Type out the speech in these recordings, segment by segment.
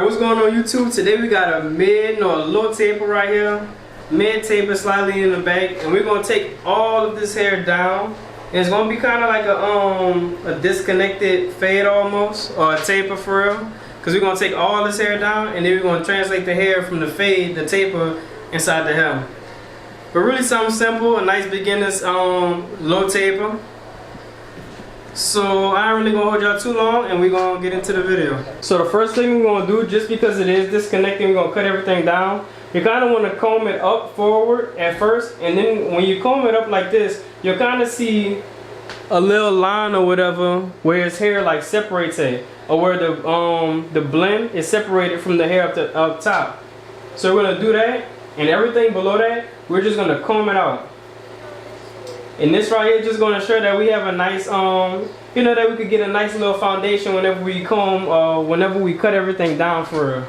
Alright, what's going on YouTube? Today we got a mid or a low taper right here. Mid taper slightly in the back, and we're gonna take all of this hair down. And it's gonna be kind of like a disconnected fade almost, or a taper for real. Cause we're gonna take all this hair down and then we're gonna translate the hair from the fade, the taper, inside the hair. But really something simple, a nice beginner's low taper. So I ain't really gonna hold y'all too long, and we're gonna get into the video. So the first thing we're gonna do, just because it is disconnecting, we're gonna cut everything down. You kind of want to comb it up forward at first, and then when you comb it up like this, you'll kind of see a little line or whatever where his hair like separates it, or where the blend is separated from the hair up top. So we're gonna do that, and everything below that, we're just gonna comb it out. And this right here is just going to ensure that we have a nice, you know, that we could get a nice little foundation whenever we comb, whenever we cut everything down for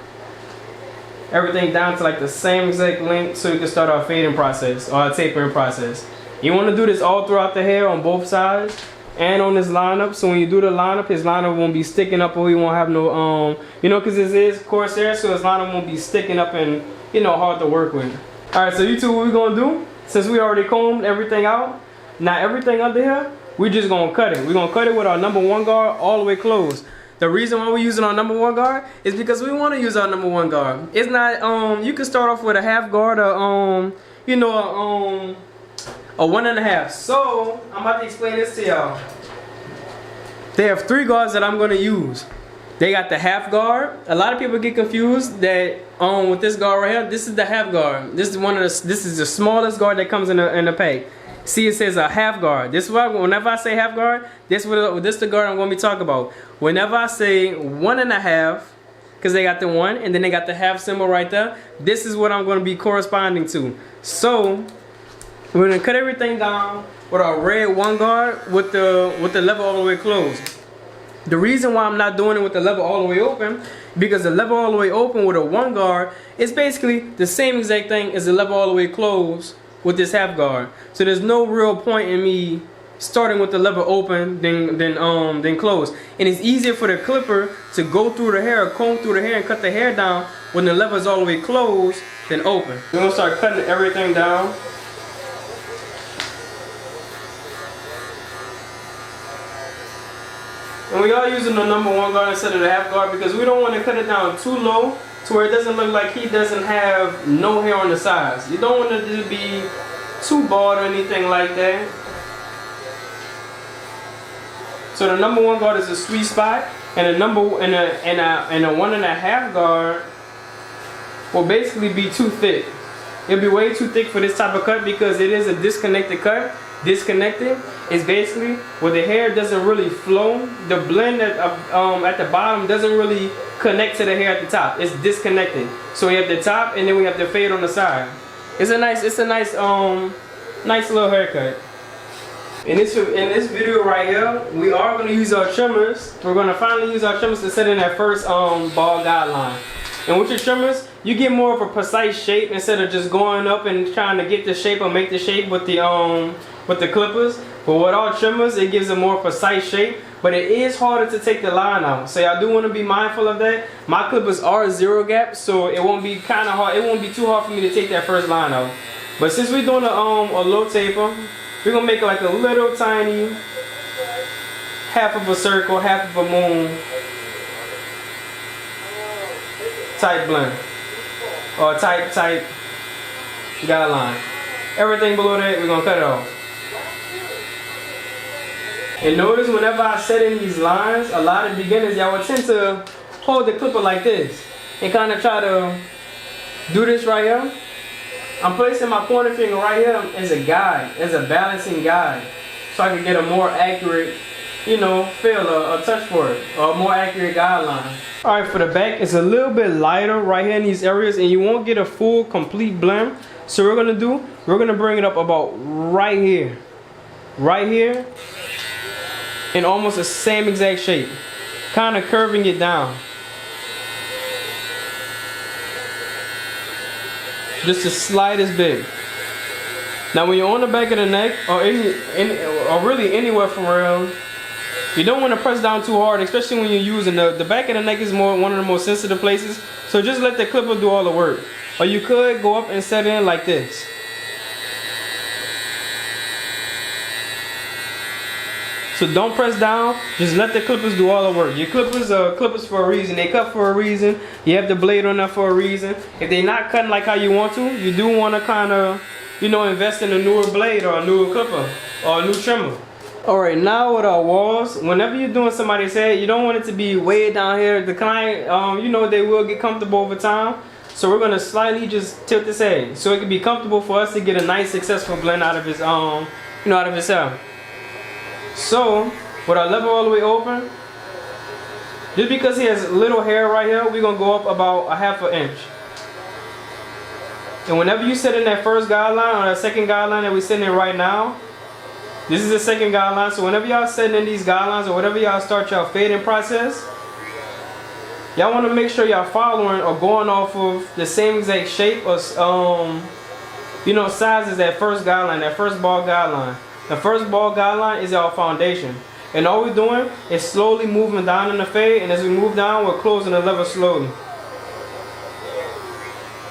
everything down to like the same exact length, so we can start our fading process or our tapering process. You want to do this all throughout the hair on both sides and on this lineup. So when you do the lineup, his lineup won't be sticking up, or he won't have no, you know, because this is coarse hair, so his lineup won't be sticking up and, you know, hard to work with. All right, so YouTube, what we're gonna do, since we already combed everything out. Now everything under here, we're just gonna cut it. We're gonna cut it with our #1 guard all the way closed. The reason why we're using our #1 guard is because we want to use our #1 guard. It's not, you can start off with a half guard, or you know, a 1.5. So I'm about to explain this to y'all. They have 3 guards that I'm gonna use. They got the half guard. A lot of people get confused that with this guard right here. This is the half guard. This is the smallest guard that comes in the pack. See, it says a half guard. This is why whenever I say half guard, this is the guard I'm going to be talking about. Whenever I say 1.5, because they got the 1 and then they got the half symbol right there, this is what I'm going to be corresponding to. So we're going to cut everything down with our red 1 guard with the level all the way closed. The reason why I'm not doing it with the level all the way open, because the level all the way open with a 1 guard is basically the same exact thing as the level all the way closed with this half guard. So there's no real point in me starting with the level open then closed. And it's easier for the clipper to go through the hair, comb through the hair and cut the hair down when the level is all the way closed than open. We're gonna start cutting everything down. And we are using the #1 guard instead of the half guard because we don't want to cut it down too low to where it doesn't look like he doesn't have no hair on the sides. You don't want it to be too bald or anything like that. So the #1 guard is a sweet spot, and a 1.5 guard will basically be too thick. It'll be way too thick for this type of cut because it is a disconnected cut. Disconnected is basically where the hair doesn't really flow. The blend at the bottom doesn't really connect to the hair at the top. It's disconnected. So we have the top and then we have the fade on the side. It's a nice nice little haircut. In this video right here, we are going to use our trimmers. We're going to finally use our trimmers to set in that first ball guideline. And with your trimmers, you get more of a precise shape instead of just going up and trying to get the shape or make the shape with the clippers. But with our trimmers, it gives a more precise shape, but it is harder to take the line out. So I do want to be mindful of that. My clippers are 0 gap, so it won't be kind of hard. It won't be too hard for me to take that first line out. But since we're doing a low taper, we're gonna make it like a little tiny half of a circle, half of a moon type blend, or type guideline. Everything below that, we're gonna cut it off. And notice whenever I set in these lines, a lot of beginners, y'all would tend to hold the clipper like this and kind of try to do this right here. I'm placing my pointer finger right here as a guide, as a balancing guide, so I can get a more accurate, you know, feel, a touch for it, or a more accurate guideline. Alright, for the back, it's a little bit lighter right here in these areas, and you won't get a full, complete blend. So we're gonna bring it up about right here, in almost the same exact shape, kind of curving it down. Just the slightest bit. Now when you're on the back of the neck, or really anywhere for real, You don't want to press down too hard, especially when you're using the back of the neck is one of the most sensitive places. So just let the clipper do all the work. Or you could go up and set it in like this. So don't press down, just let the clippers do all the work. Your clippers are clippers for a reason. They cut for a reason. You have the blade on there for a reason. If they're not cutting like how you want to, you do want to kind of, you know, invest in a newer blade or a newer clipper or a new trimmer. Alright, now with our walls, whenever you're doing somebody's head, you don't want it to be way down here. The client, you know, they will get comfortable over time. So we're going to slightly just tilt this head so it can be comfortable for us to get a nice successful blend out of his, you know, out of his hair. So, with our level all the way open, just because he has little hair right here, we're going to go up about a ½ inch. And whenever you set in that first guideline or that second guideline that we're sitting in right now, this is the second guideline. So whenever y'all setting in these guidelines or whatever y'all start y'all fading process, y'all want to make sure y'all following or going off of the same exact shape or you know, size as that first guideline, that first ball guideline. The first ball guideline is our foundation. And all we're doing is slowly moving down in the fade, and as we move down, we're closing the lever slowly.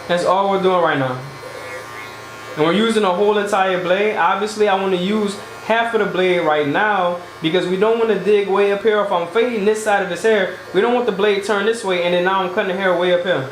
That's all we're doing right now. And we're using a whole entire blade. Obviously, I want to use half of the blade right now because we don't want to dig way up here. If I'm fading this side of his hair, we don't want the blade turned this way, and then now I'm cutting the hair way up here.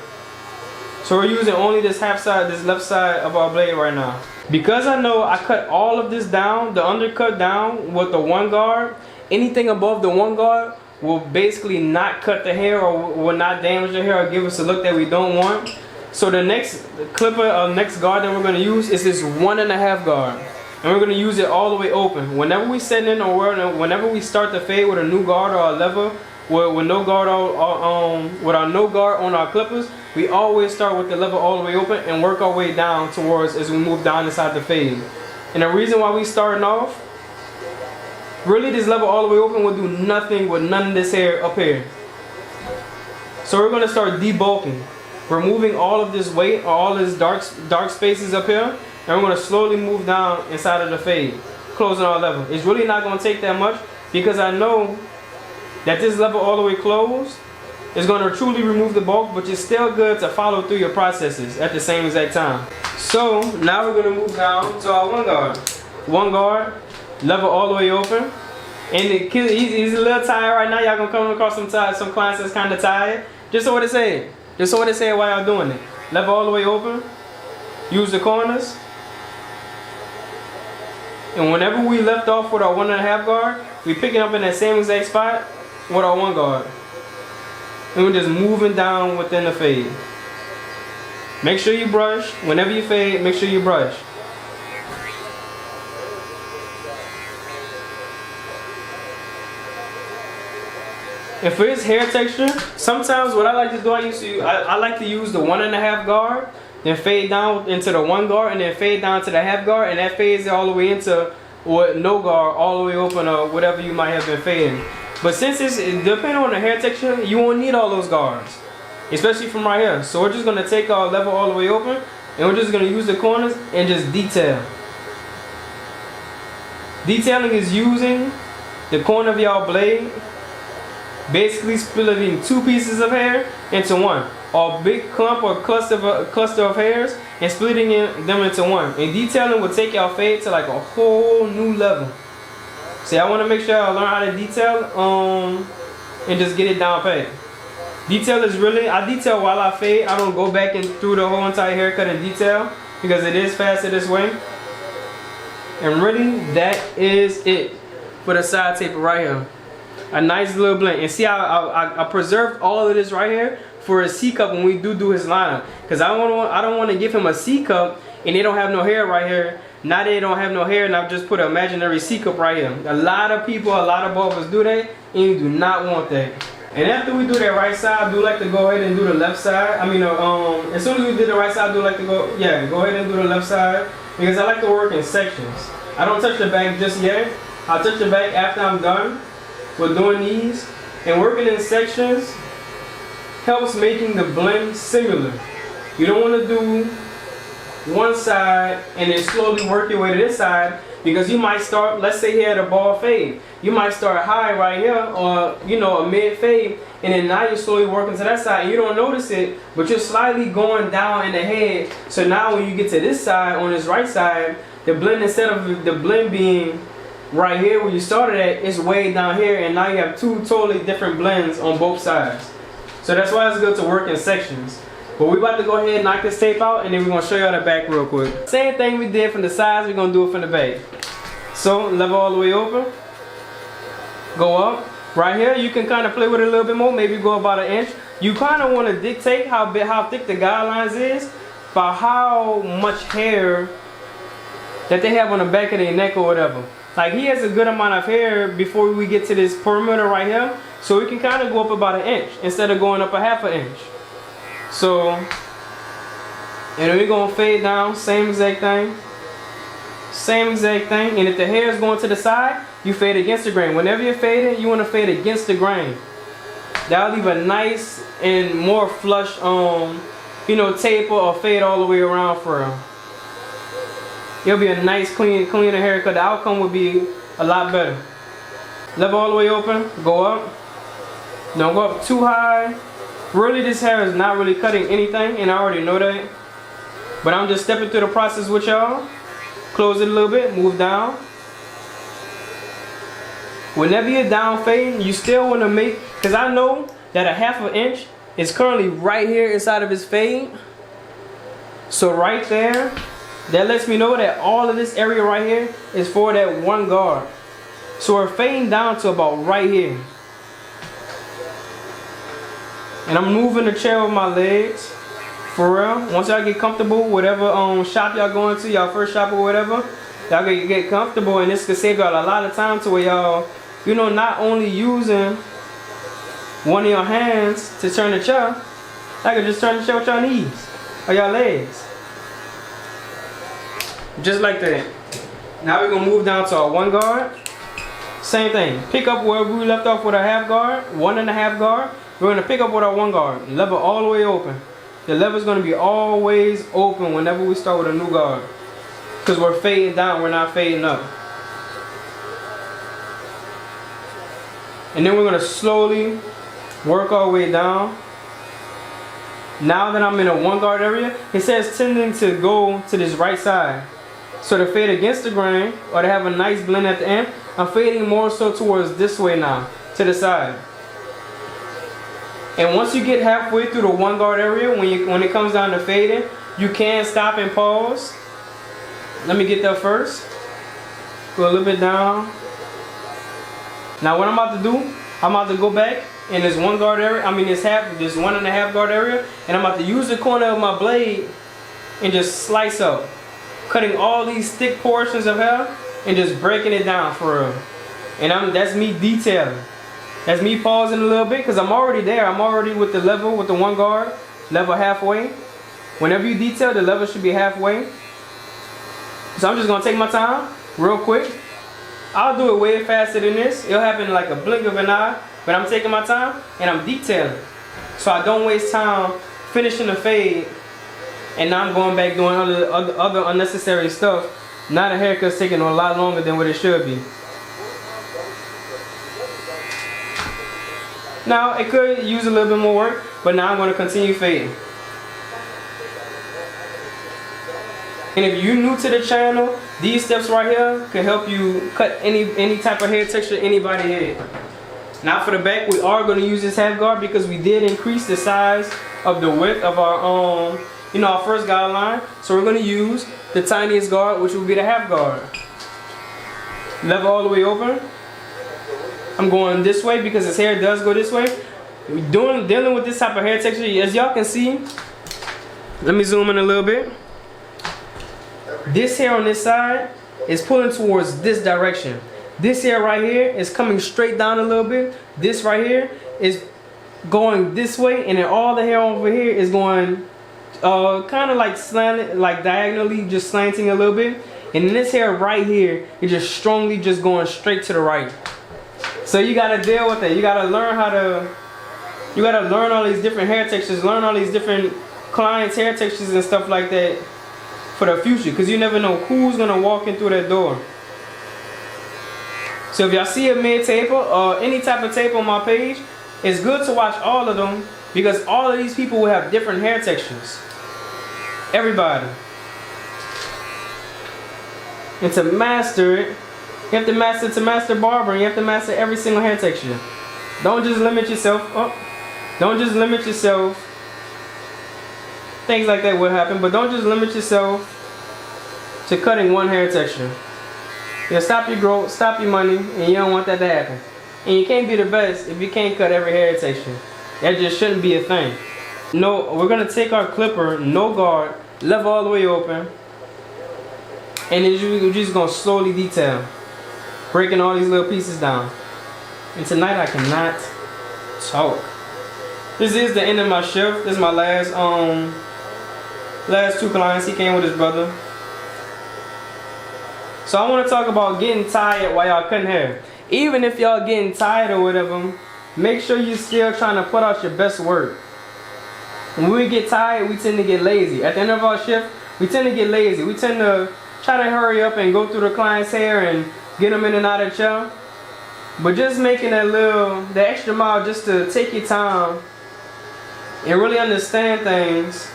So we're using only this half side, this left side of our blade right now. Because I know I cut all of this down, the undercut down with the one guard, anything above the one guard will basically not cut the hair or will not damage the hair or give us a look that we don't want. So the next clipper, next guard that we're going to use is this 1.5 guard. And we're going to use it all the way open. Whenever we set in or whenever we start the fade with a new guard or a lever, with no guard with our no guard on our clippers, we always start with the lever all the way open and work our way down towards as we move down inside the fade. And the reason why we starting off, really this lever all the way open will do nothing with none of this hair up here. So we're going to start debulking, removing all of this weight or all this dark spaces up here, and we're going to slowly move down inside of the fade, closing our lever. It's really not going to take that much because I know that this lever all the way closed is going to truly remove the bulk, but it's still good to follow through your processes at the same exact time. So now we're going to move down to our one guard. One guard, lever all the way open. And he's a little tired right now. Y'all going to come across some clients that's kind of tired. Just so what it say. Just so what it say while y'all doing it. Lever all the way open. Use the corners. And whenever we left off with our 1.5 guard, we pick it up in that same exact spot with our one guard. And we're just moving down within the fade. Make sure you brush. Whenever you fade, make sure you brush. And for his hair texture, sometimes what I like to do, I like to use the 1.5 guard, then fade down into the one guard, and then fade down to the half guard, and that fades all the way into what no guard, all the way open or whatever you might have been fading. But since it's depending on the hair texture, you won't need all those guards, especially from right here. So we're just gonna take our lever all the way open, and we're just gonna use the corners and just detail. Detailing is using the corner of your blade, basically splitting two pieces of hair into one, or a big clump or cluster of hairs, and splitting them into one. And detailing will take your fade to like a whole new level. See, I want to make sure I learn how to detail and just get it down pat. Detail is really, I detail while I fade. I don't go back and through the whole entire haircut and detail because it is faster this way. And really, that is it for the side taper right here. A nice little blend. And see how I preserved all of this right here for a C cup when we do his lineup. Because I don't want to give him a C cup and they don't have no hair right here. Now they don't have no hair and I've just put an imaginary C cup right here. A lot of people, a lot of barbers do that and you do not want that. And after we do that right side, I do like to go ahead and do the left side. I mean, as soon as we did the right side, I do like to go ahead and do the left side because I like to work in sections. I don't touch the back just yet. I'll touch the back after I'm done with doing these. And working in sections helps making the blend similar. You don't want to do one side and then slowly work your way to this side Because you might start, let's say here at a ball fade, you might start high right here, or you know, a mid fade, and then now you're slowly working to that side, and you don't notice it, but you're slightly going down in the head. So now when you get to this side, on this right side, the blend, instead of the blend being right here where you started at, it's way down here, and now you have two totally different blends on both sides. So that's why it's good to work in sections. But we're about to go ahead and knock this tape out, and then we're going to show y'all the back real quick. Same thing we did from the sides, we're going to do it from the back. So level all the way over, go up. Right here you can kind of play with it a little bit more, maybe go about an inch. You kind of want to dictate how thick the guidelines is by how much hair that they have on the back of their neck or whatever. Like he has a good amount of hair before we get to this perimeter right here, so we can kind of go up about an inch instead of going up a half an inch. So, and then we're going to fade down, same exact thing. Same exact thing. And if the hair is going to the side, you fade against the grain. Whenever you're fading, you want to fade against the grain. That'll leave a nice and more flush, you know, taper or fade all the way around for real. It'll be a nice, cleaner haircut. The outcome will be a lot better. Level all the way open, go up. Don't go up too high. Really, this hair is not really cutting anything, and I already know that. But I'm just stepping through the process with y'all. Close it a little bit, move down. Whenever you're down fading, you still want to make, because I know that a half an inch is currently right here inside of his fade. So right there, that lets me know that all of this area right here is for that one guard. So we're fading down to about right here. And I'm moving the chair with my legs, for real. Once y'all get comfortable, whatever shop y'all going to, y'all first shop or whatever, y'all get comfortable, and this could save y'all a lot of time to where y'all, you know, not only using one of your hands to turn the chair, I could just turn the chair with your knees or your legs. Just like that. Now we're going to move down to our one guard. Same thing. Pick up where we left off with our half guard, 1.5 guard. We're going to pick up with our one guard. Level all the way open. The level is going to be always open whenever we start with a new guard. Because we're fading down, we're not fading up. And then we're going to slowly work our way down. Now that I'm in a one guard area, it says tending to go to this right side. So to fade against the grain, or to have a nice blend at the end, I'm fading more so towards this way now, to the side. And once you get halfway through the one guard area, when it comes down to fading, you can stop and pause. Let me get there first. Go a little bit down. Now what I'm about to do, I'm about to go back in this one guard area, this 1.5 guard area, and I'm about to use the corner of my blade and just slice up, cutting all these thick portions of hair and just breaking it down for real. And that's me detailing. That's me pausing a little bit because I'm already there. I'm already with the level, with the one guard, level halfway. Whenever you detail, the level should be halfway. So I'm just going to take my time real quick. I'll do it way faster than this. It'll happen in like a blink of an eye. But I'm taking my time and I'm detailing. So I don't waste time finishing the fade. And now I'm going back doing other unnecessary stuff. Now the haircut's taking a lot longer than what it should be. Now it could use a little bit more work, but now I'm going to continue fading. And if you're new to the channel, these steps right here can help you cut any type of hair texture anybody had. Now for the back, we are going to use this half guard because we did increase the size of the width of our our first guideline. So we're going to use the tiniest guard, which will be the half guard. Level all the way over. I'm going this way because his hair does go this way. We're dealing with this type of hair texture. As y'all can see, let me zoom in a little bit. This hair on this side is pulling towards this direction. This hair right here is coming straight down a little bit. This right here is going this way, and then all the hair over here is going kind of like slanted, like diagonally, just slanting a little bit. And then this hair right here is just strongly just going straight to the right. So you gotta deal with it. You gotta learn all these different hair textures, learn all these different clients' hair textures and stuff like that for the future, because you never know who's gonna walk in through that door. So if y'all see a mid taper or any type of taper on my page, it's good to watch all of them because all of these people will have different hair textures. Everybody. And to master it, you have to master barbering. You have to master every single hair texture. Don't just limit yourself. Don't just limit yourself. Things like that will happen, but don't just limit yourself to cutting one hair texture. It'll stop your growth, stop your money, and you don't want that to happen. And you can't be the best if you can't cut every hair texture. That just shouldn't be a thing. No, we're gonna take our clipper, no guard, left all the way open, and then you're just gonna slowly detail, breaking all these little pieces down. And tonight I cannot talk. This is the end of my shift. This is my last two clients. He came with his brother. So I want to talk about getting tired while y'all cutting hair. Even if y'all getting tired or whatever, make sure you're still trying to put out your best work. When we get tired, we tend to get lazy. At the end of our shift, we tend to get lazy. We tend to try to hurry up and go through the client's hair and get them in and out of the chair. But just making the extra mile just to take your time and really understand things,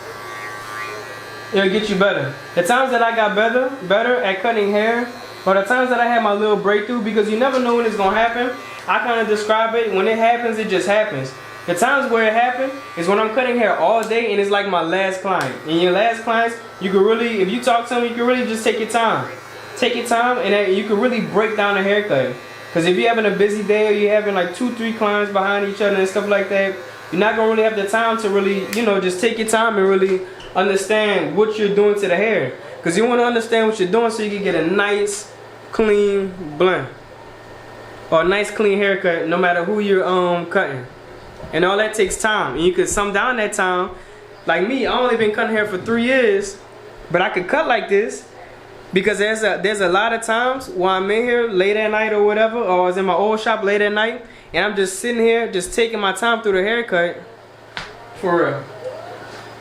it'll get you better. The times that I got better at cutting hair, or the times that I had my little breakthrough, because you never know when it's gonna happen. I kind of describe it, when it happens, it just happens. The times where it happened is when I'm cutting hair all day and it's like my last client. And your last clients, you can really, if you talk to them, you can really just take your time. Take your time and you can really break down a haircut. Because if you're having a busy day or you're having like 2-3 clients behind each other and stuff like that, you're not gonna really have the time to really, just take your time and really understand what you're doing to the hair. Because you want to understand what you're doing so you can get a nice, clean blend. Or a nice, clean haircut no matter who you're cutting. And all that takes time. And you could sum down that time. Like me, I only been cutting hair for 3 years. But I could cut like this because there's a lot of times while I'm in here late at night or whatever, or I was in my old shop late at night, and I'm just sitting here just taking my time through the haircut. For real.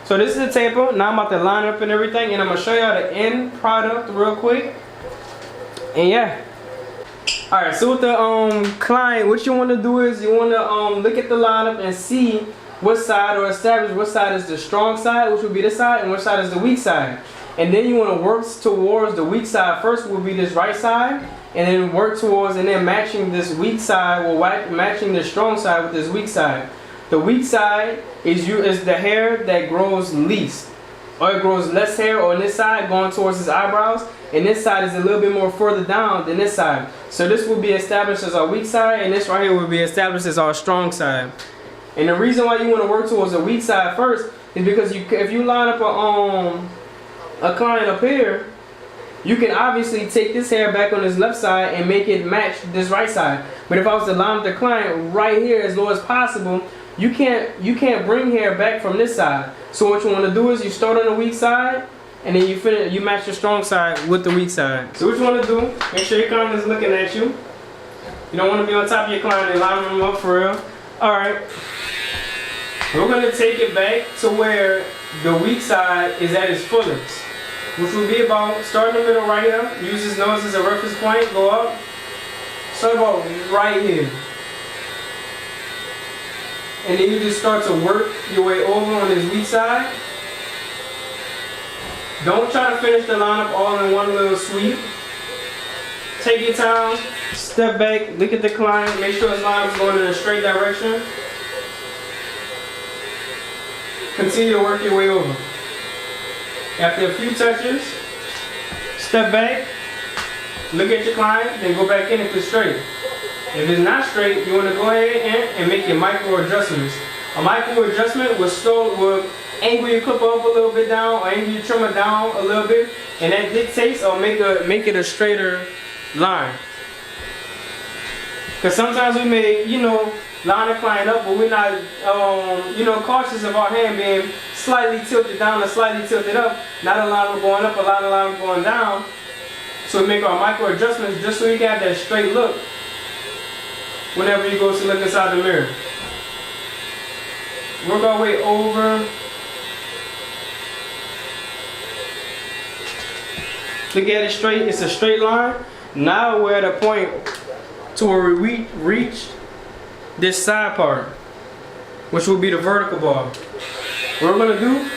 So this is the taper. Now I'm about to line up and everything, and I'm gonna show y'all the end product real quick. And yeah. Alright, so with the client, what you want to do is you want to look at the lineup and see what side, or establish what side is the strong side, which would be this side, and which side is the weak side. And then you want to work towards the weak side. First will be this right side, and then work towards, and then matching this weak side, or matching the strong side with this weak side. The weak side is the hair that grows least, or it grows less hair on this side going towards his eyebrows, and this side is a little bit more further down than this side. So this will be established as our weak side, and this right here will be established as our strong side. And the reason why you want to work towards the weak side first is because if you line up a client up here, you can obviously take this hair back on this left side and make it match this right side. But if I was to line up the client right here as low as possible, you can't bring hair back from this side. So what you want to do is you start on the weak side, and then you match the strong side with the weak side. So what you want to do, make sure your client is looking at you. You don't want to be on top of your client and line them up for real. Alright. We're going to take it back to where the weak side is at its fullest, which will be about, start in the middle right here, use his nose as a reference point, go up, start about right here. And then you just start to work your way over on this weak side. Don't try to finish the lineup all in one little sweep. Take your time, step back, look at the client, make sure his line is going in a straight direction. Continue to work your way over. After a few touches, step back, look at your client, then go back in if it's straight. If it's not straight, you want to go ahead and make your micro adjustments. A micro adjustment will angle your clipper up a little bit down, or angle your trimmer down a little bit, and that dictates or make it a straighter line. Because sometimes we may, line the client up, but we're not, cautious of our hand being slightly tilted down or slightly tilted up. Not a lot of them going up, a lot of them going down. So we make our micro adjustments just so you can have that straight look whenever you go to look inside the mirror. Work our way over. Look at it straight. It's a straight line. Now we're at a point to where we reach this side part, which will be the vertical bar. What we're gonna do,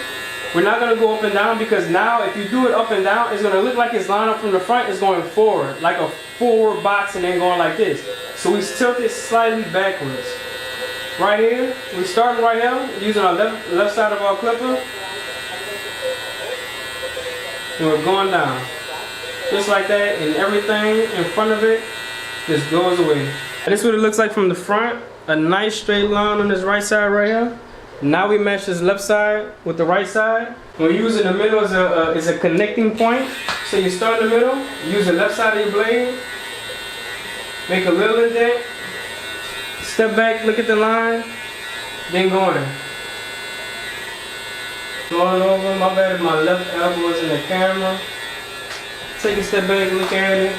we're not gonna go up and down, because now if you do it up and down, it's gonna look like it's lined up from the front. It's going forward, like a forward box, and then going like this. So we tilt it slightly backwards. Right here, we starting right here using our left side of our clipper, and we're going down, just like that, and everything in front of it just goes away. And this is what it looks like from the front. A nice straight line on this right side right here. Now we match this left side with the right side. We're using the middle as a connecting point. So you start in the middle, use the left side of your blade, make a little indent, step back, look at the line, then go in. Going over, my bad if my left elbow is in the camera. Take a step back, look at it,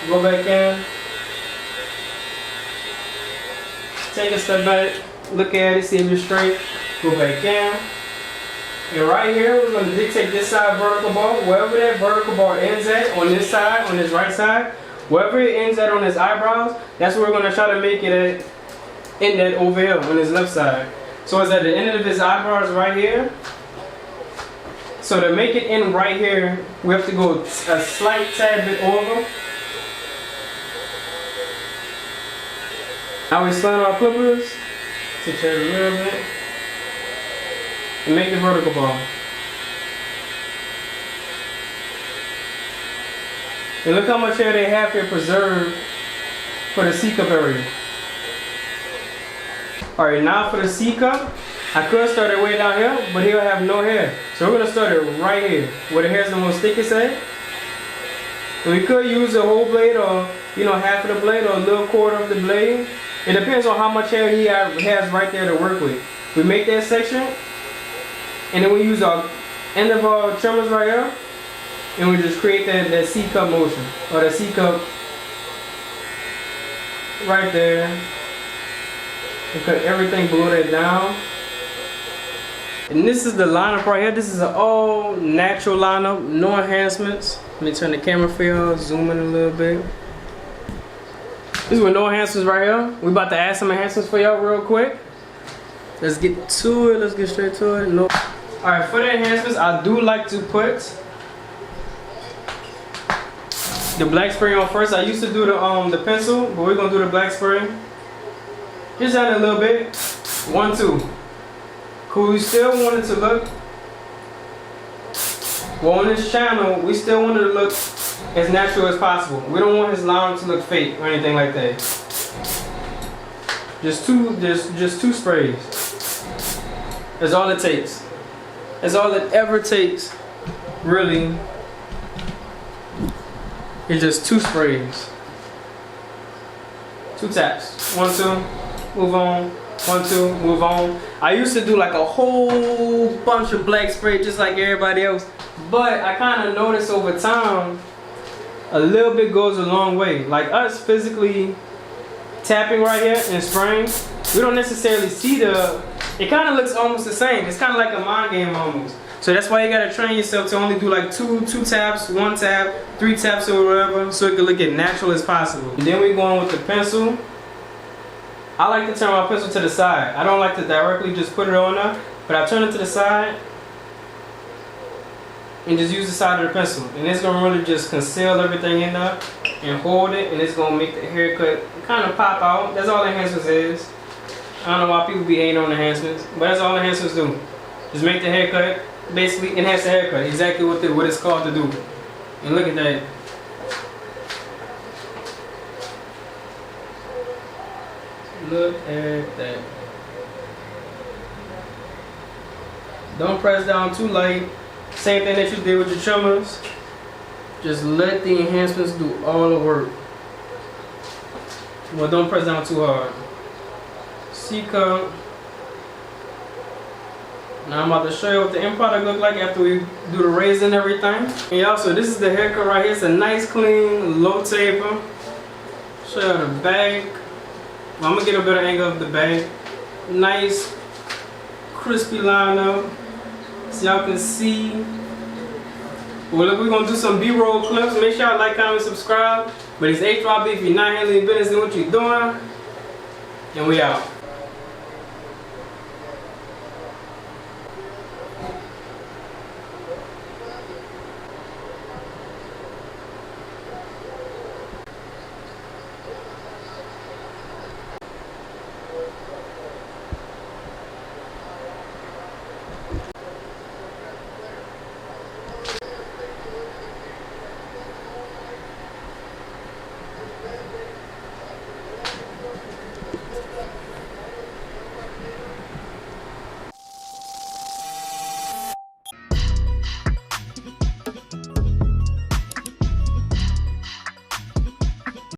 go back in. Take a step back, look at it, see if you're straight, go back in. And right here, we're going to dictate this side vertical bar. Wherever that vertical bar ends at, on this side, on this right side, wherever it ends at on his eyebrows, that's where we're going to try to make it at, end at over here on his left side. So it's at the end of his eyebrows right here. So to make it end right here, we have to go a slight tad bit over. Now we slant our clippers to turn a little bit and make the vertical bar. And look how much hair they have here preserved for the C-cup area. Alright, now for the C-cup, I could start it way down here, but he'll have no hair. So we're going to start it right here, where the hair's the most thickest at. And we could use a whole blade, or half of the blade, or a little quarter of the blade. It depends on how much hair he has right there to work with. We make that section, and then we use our end of our trimmers right here, and we just create that C-cup motion, or the C-cup right there. And cut everything below that down. And this is the lineup right here. This is an all natural lineup, no enhancements. Let me turn the camera for y'all, zoom in a little bit. This is with no enhancements right here. We about to add some enhancements for y'all real quick. Let's get to it. Let's get straight to it. No. Alright, for the enhancements, I do like to put the black spray on first. I used to do the pencil, but we're gonna do the black spray. Just add a little bit. 1, 2. Cool. We still want it to look. Well, on this channel, we still want it to look as natural as possible. We don't want his line to look fake or anything like that. Just two sprays. That's all it takes. That's all it ever takes, really. It's just 2 sprays. 2 taps. 1, 2, move on. 1, 2, move on. I used to do like a whole bunch of black spray just like everybody else, but I kind of noticed over time a little bit goes a long way. Like us physically tapping right here and spraying, we don't necessarily see it kind of looks almost the same. It's kind of like a mind game almost. So that's why you gotta train yourself to only do like two taps, 1 tap, 3 taps or whatever, so it can look as natural as possible. And then we go on with the pencil. I like to turn my pencil to the side. I don't like to directly just put it on there, but I turn it to the side and just use the side of the pencil. And it's gonna really just conceal everything in there and hold it, and it's gonna make the haircut kind of pop out. That's all enhancements is. I don't know why people be hating on enhancements, but that's all enhancements do. Just make the haircut, basically enhance the haircut, exactly what it's called to do. And look at that. Look at that. Don't press down too light. Same thing that you did with your trimmers. Just let the enhancements do all the work. Well, don't press down too hard. C-cup. Now I'm about to show you what the end product look like after we do the raise and everything. And y'all, so this is the haircut right here. It's a nice, clean, low taper. Show you the back. I'm gonna get a better angle of the back. Nice, crispy lineup, so y'all can see. Well, look, we're gonna do some B-roll clips. Make sure y'all like, comment, subscribe. But it's HYB if you're not handling business and what you're doing. And we out.